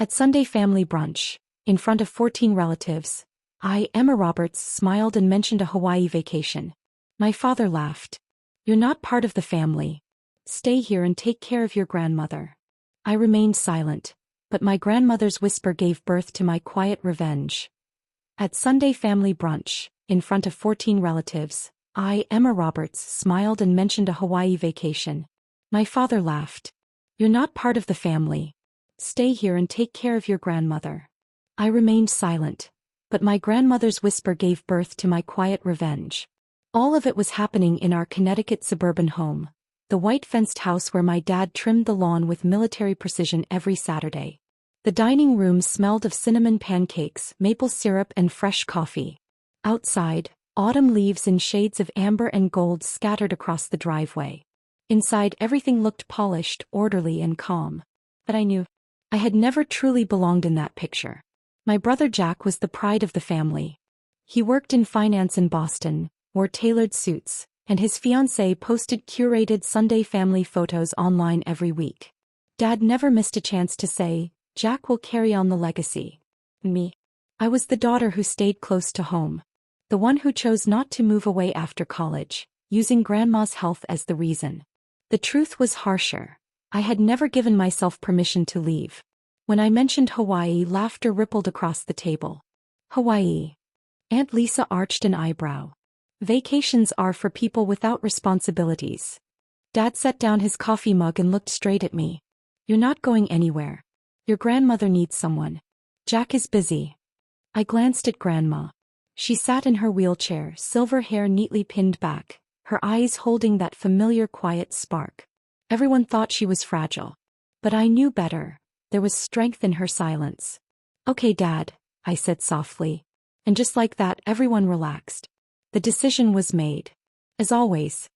At Sunday family brunch, in front of 14 relatives, Emma Roberts, smiled and mentioned a Hawaii vacation. My father laughed. "You're not part of the family. Stay here and take care of your grandmother." I remained silent, but my grandmother's whisper gave birth to my quiet revenge. At Sunday family brunch, in front of 14 relatives, Emma Roberts, smiled and mentioned a Hawaii vacation. My father laughed. "You're not part of the family. Stay here and take care of your grandmother." I remained silent, but my grandmother's whisper gave birth to my quiet revenge. All of it was happening in our Connecticut suburban home, the white fenced house where my dad trimmed the lawn with military precision every Saturday. The dining room smelled of cinnamon pancakes, maple syrup, and fresh coffee. Outside, autumn leaves in shades of amber and gold scattered across the driveway. Inside, everything looked polished, orderly, and calm. But I knew I had never truly belonged in that picture. My brother Jack was the pride of the family. He worked in finance in Boston, wore tailored suits, and his fiancée posted curated Sunday family photos online every week. Dad never missed a chance to say, "Jack will carry on the legacy." Me. I was the daughter who stayed close to home. The one who chose not to move away after college, using grandma's health as the reason. The truth was harsher. I had never given myself permission to leave. When I mentioned Hawaii, laughter rippled across the table. "Hawaii." Aunt Lisa arched an eyebrow. "Vacations are for people without responsibilities." Dad set down his coffee mug and looked straight at me. "You're not going anywhere. Your grandmother needs someone. Jack is busy." I glanced at Grandma. She sat in her wheelchair, silver hair neatly pinned back, her eyes holding that familiar quiet spark. Everyone thought she was fragile. But I knew better. There was strength in her silence. "Okay, Dad," I said softly. And just like that, everyone relaxed. The decision was made. As always.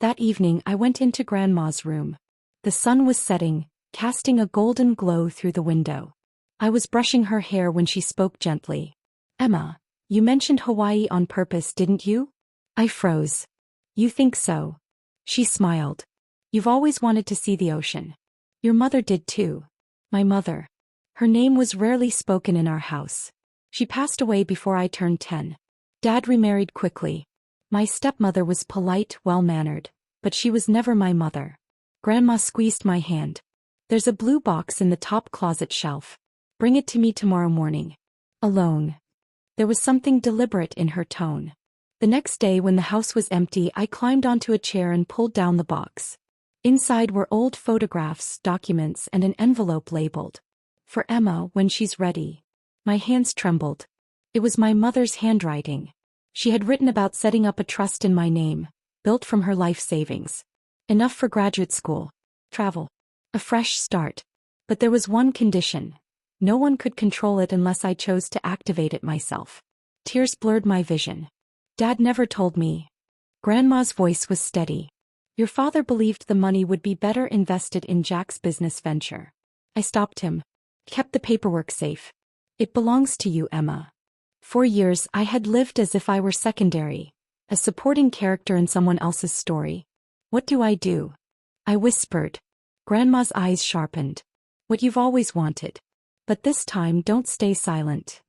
That evening I went into Grandma's room. The sun was setting, casting a golden glow through the window. I was brushing her hair when she spoke gently. "Emma, you mentioned Hawaii on purpose, didn't you?" I froze. "You think so?" She smiled. "You've always wanted to see the ocean. Your mother did too." My mother. Her name was rarely spoken in our house. She passed away before I turned 10. Dad remarried quickly. My stepmother was polite, well-mannered, but she was never my mother. Grandma squeezed my hand. "There's a blue box in the top closet shelf. Bring it to me tomorrow morning. Alone." There was something deliberate in her tone. The next day when the house was empty, I climbed onto a chair and pulled down the box. Inside were old photographs, documents, and an envelope labeled, "For Emma when she's ready." My hands trembled. It was my mother's handwriting. She had written about setting up a trust in my name, built from her life savings. Enough for graduate school, travel, a fresh start. But there was one condition. No one could control it unless I chose to activate it myself. Tears blurred my vision. Dad never told me. Grandma's voice was steady. "Your father believed the money would be better invested in Jack's business venture." I stopped him. "Kept the paperwork safe. It belongs to you, Emma." For years I had lived as if I were secondary, a supporting character in someone else's story. "What do I do?" I whispered. Grandma's eyes sharpened. "What you've always wanted. But this time don't stay silent."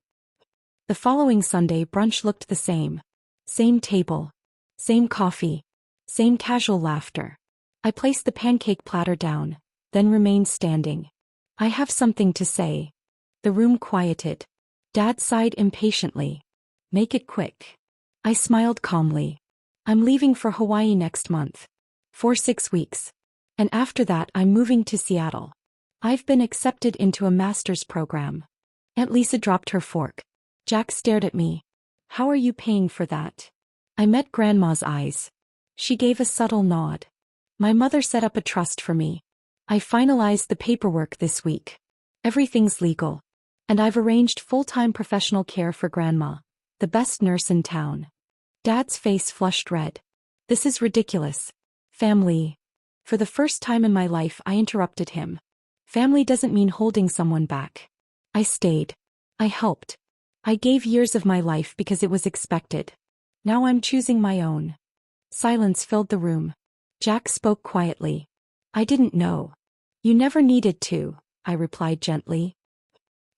The following Sunday brunch looked the same. Same table. Same coffee. Same casual laughter. I placed the pancake platter down, then remained standing. "I have something to say." The room quieted. Dad sighed impatiently. "Make it quick." I smiled calmly. "I'm leaving for Hawaii next month. For 6 weeks. And after that I'm moving to Seattle. I've been accepted into a master's program." Aunt Lisa dropped her fork. Jack stared at me. "How are you paying for that?" I met Grandma's eyes. She gave a subtle nod. "My mother set up a trust for me. I finalized the paperwork this week. Everything's legal. And I've arranged full-time professional care for Grandma, the best nurse in town." Dad's face flushed red. "This is ridiculous. Family." For the first time in my life I interrupted him. Family doesn't mean holding someone back. I stayed. I helped. I gave years of my life because it was expected. Now I'm choosing my own. Silence filled the room. Jack spoke quietly. "I didn't know." "You never needed to," I replied gently.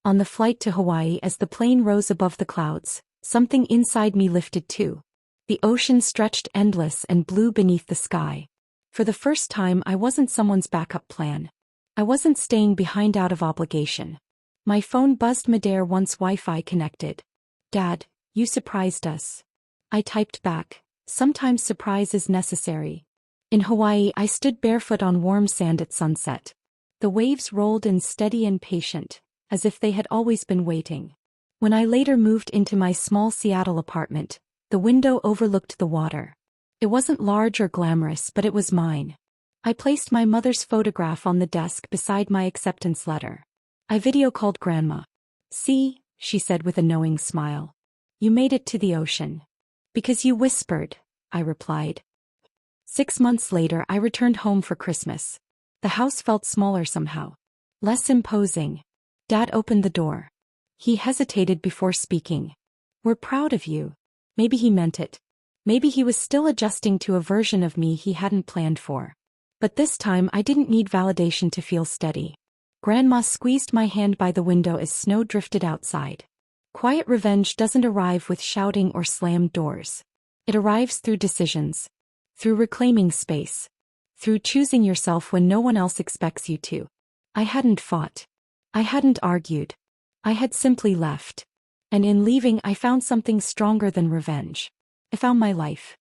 On the flight to Hawaii, as the plane rose above the clouds, something inside me lifted too. The ocean stretched endless and blue beneath the sky. For the first time, I wasn't someone's backup plan. I wasn't staying behind out of obligation. My phone buzzed midair once Wi-Fi connected. "Dad, you surprised us." I typed back, "Sometimes surprise is necessary." In Hawaii, I stood barefoot on warm sand at sunset. The waves rolled in steady and patient, as if they had always been waiting. When I later moved into my small Seattle apartment, the window overlooked the water. It wasn't large or glamorous, but it was mine. I placed my mother's photograph on the desk beside my acceptance letter. I video called Grandma. "See," she said with a knowing smile. "You made it to the ocean." "Because you whispered," I replied. 6 months later, I returned home for Christmas. The house felt smaller somehow. Less imposing. Dad opened the door. He hesitated before speaking. "We're proud of you." Maybe he meant it. Maybe he was still adjusting to a version of me he hadn't planned for. But this time I didn't need validation to feel steady. Grandma squeezed my hand by the window as snow drifted outside. Quiet revenge doesn't arrive with shouting or slammed doors. It arrives through decisions. Through reclaiming space. Through choosing yourself when no one else expects you to. I hadn't fought. I hadn't argued. I had simply left. And in leaving, I found something stronger than revenge. I found my life.